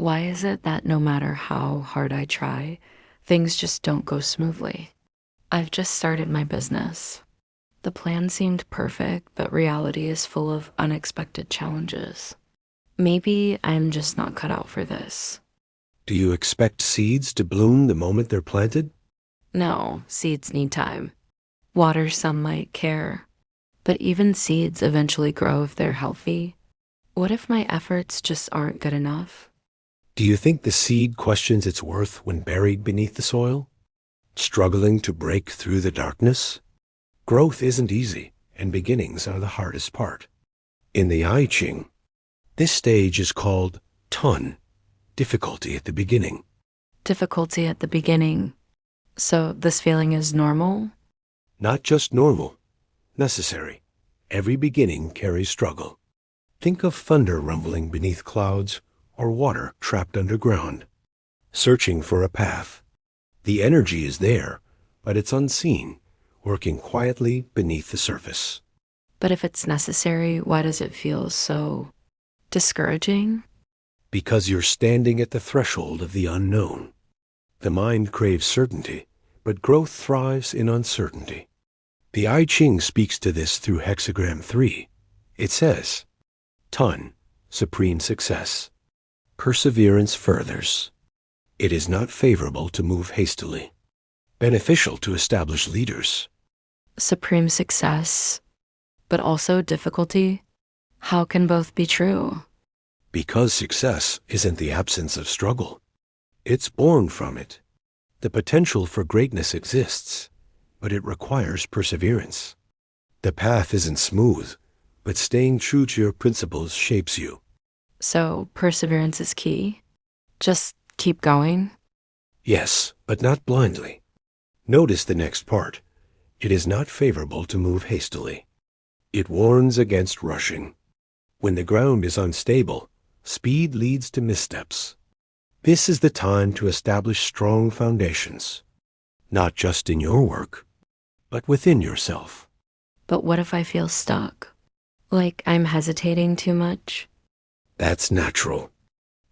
Why is it that no matter how hard I try, things just don't go smoothly? I've just started my business. The plan seemed perfect, but reality is full of unexpected challenges. Maybe I'm just not cut out for this. Do you expect seeds to bloom the moment they're planted? No, seeds need time. Water, sunlight, care. But even seeds eventually grow if they're healthy. What if my efforts just aren't good enough? Do you think the seed questions its worth when buried beneath the soil? Struggling to break through the darkness? Growth isn't easy, and beginnings are the hardest part. In the I Ching, this stage is called Tun, difficulty at the beginning. Difficulty at the beginning. So this feeling is normal? Not just normal, necessary. Every beginning carries struggle. Think of thunder rumbling beneath clouds or water trapped underground, searching for a path. The energy is there, but it's unseen, working quietly beneath the surface. But if it's necessary, why does it feel so discouraging? Because you're standing at the threshold of the unknown. The mind craves certainty, but growth thrives in uncertainty. The I Ching speaks to this through Hexagram 3. It says, Tun, supreme success. Perseverance furthers. It is not favorable to move hastily. Beneficial to establish leaders. Supreme success, but also difficulty? How can both be true? Because success isn't the absence of struggle. It's born from it. The potential for greatness exists, but it requires perseverance. The path isn't smooth, but staying true to your principles shapes you. So perseverance is key? Just keep going? Yes, but not blindly. Notice the next part. It is not favorable to move hastily. It warns against rushing. When the ground is unstable, speed leads to missteps. This is the time to establish strong foundations, not just in your work, but within yourself. But what if I feel stuck? Like I'm hesitating too much? That's natural.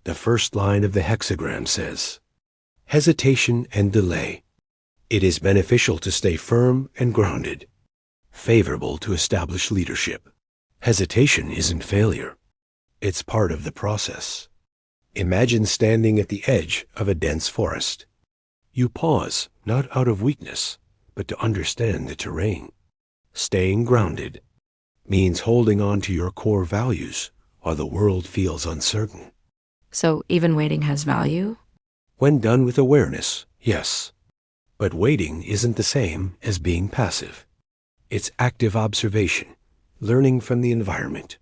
The first line of the hexagram says, hesitation and delay. It is beneficial to stay firm and grounded, favorable to establish leadership. Hesitation isn't failure. It's part of the process. Imagine standing at the edge of a dense forest. You pause, not out of weakness, but to understand the terrain. Staying grounded means holding on to your core values while the world feels uncertain. So even waiting has value? When done with awareness, yes. But waiting isn't the same as being passive. It's active observation, learning from the environment,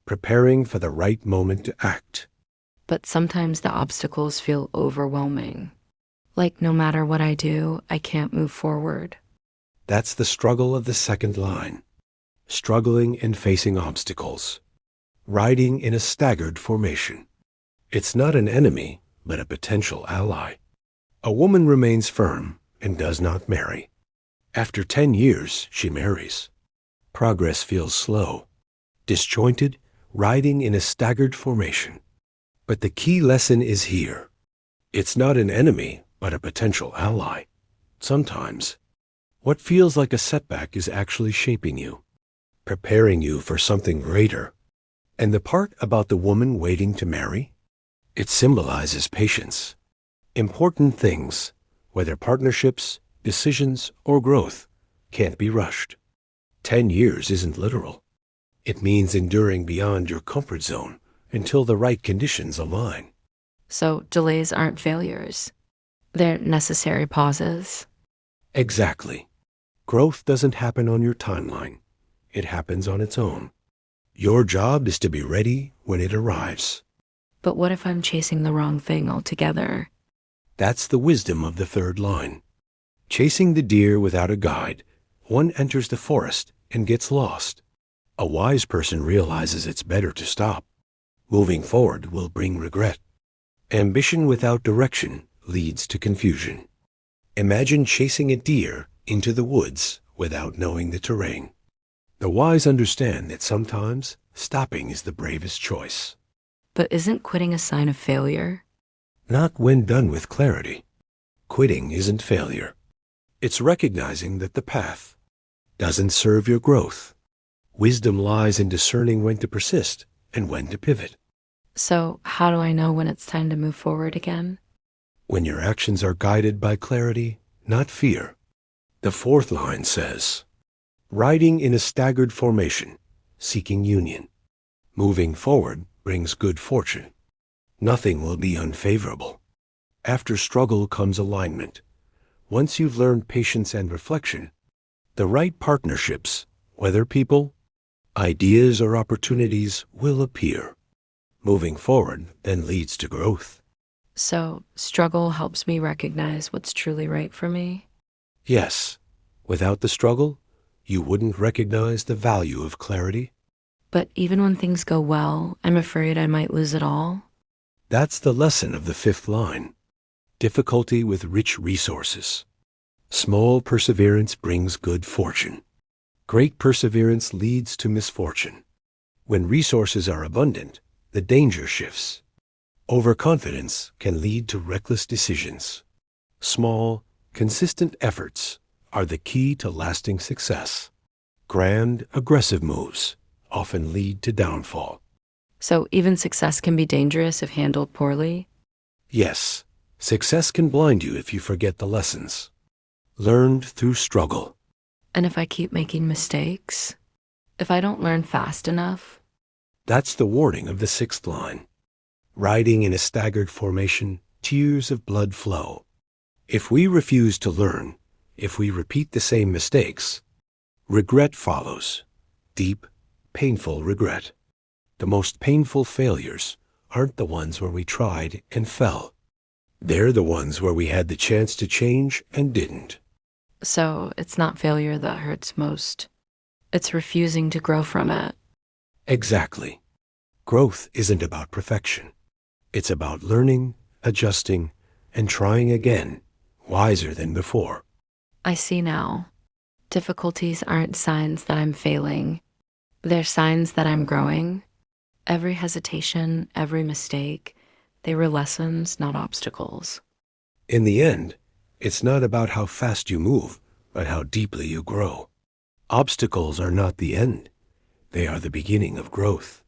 preparing for the right moment to act. But sometimes the obstacles feel overwhelming. Like no matter what I do, I can't move forward. That's the struggle of the second line. Struggling and facing obstacles. Riding in a staggered formation. It's not an enemy, but a potential ally. A woman remains firm and does not marry. After 10 years, she marries. Progress feels slow, disjointed, riding in a staggered formation. But the key lesson is here. It's not an enemy, but a potential ally. Sometimes, what feels like a setback is actually shaping you, preparing you for something greater. And the part about the woman waiting to marry? It symbolizes patience. Important things, whether partnerships, decisions, or growth, can't be rushed. 10 years isn't literal. It means enduring beyond your comfort zone until the right conditions align. So delays aren't failures. They're necessary pauses. Exactly. Growth doesn't happen on your timeline. It happens on its own. Your job is to be ready when it arrives. But what if I'm chasing the wrong thing altogether? That's the wisdom of the third line. Chasing the deer without a guide, one enters the forest and gets lost. A wise person realizes it's better to stop. Moving forward will bring regret. Ambition without direction leads to confusion. Imagine chasing a deer into the woods without knowing the terrain. The wise understand that sometimes stopping is the bravest choice. But isn't quitting a sign of failure? Not when done with clarity. Quitting isn't failure. It's recognizing that the path doesn't serve your growth. Wisdom lies in discerning when to persist and when to pivot. So, how do I know when it's time to move forward again? When your actions are guided by clarity, not fear. The fourth line says, riding in a staggered formation, seeking union. Moving forward brings good fortune. Nothing will be unfavorable. After struggle comes alignment. Once you've learned patience and reflection, the right partnerships, whether people, ideas, or opportunities, will appear. Moving forward then leads to growth. So, struggle helps me recognize what's truly right for me. Yes, without the struggle, you wouldn't recognize the value of clarity. But even when things go well, I'm afraid I might lose it all. That's the lesson of the fifth line. Difficulty with rich resources. Small perseverance brings good fortune. Great perseverance leads to misfortune. When resources are abundant, the danger shifts. Overconfidence can lead to reckless decisions. Small, consistent efforts are the key to lasting success. Grand, aggressive moves often lead to downfall. So, even success can be dangerous if handled poorly. Yes, success can blind you if you forget the lessons learned through struggle. And if I keep making mistakes, if I don't learn fast enough, That's the warning of the sixth line. Riding in a staggered formation, tears of blood flow. If we refuse to learn, if we repeat the same mistakes, regret follows. Deep, painful regret. The most painful failures aren't the ones where we tried and fell. They're the ones where we had the chance to change and didn't. so it's not failure that hurts most. It's refusing to grow from it. Exactly. Growth isn't about perfection. It's about learning, adjusting, and trying again, wiser than before. I see now. Difficulties aren't signs that I'm failing. They're signs that I'm growing. Every hesitation, every mistake, they were lessons, not obstacles. In the end, it's not about how fast you move, but how deeply you grow. Obstacles are not the end. They are the beginning of growth.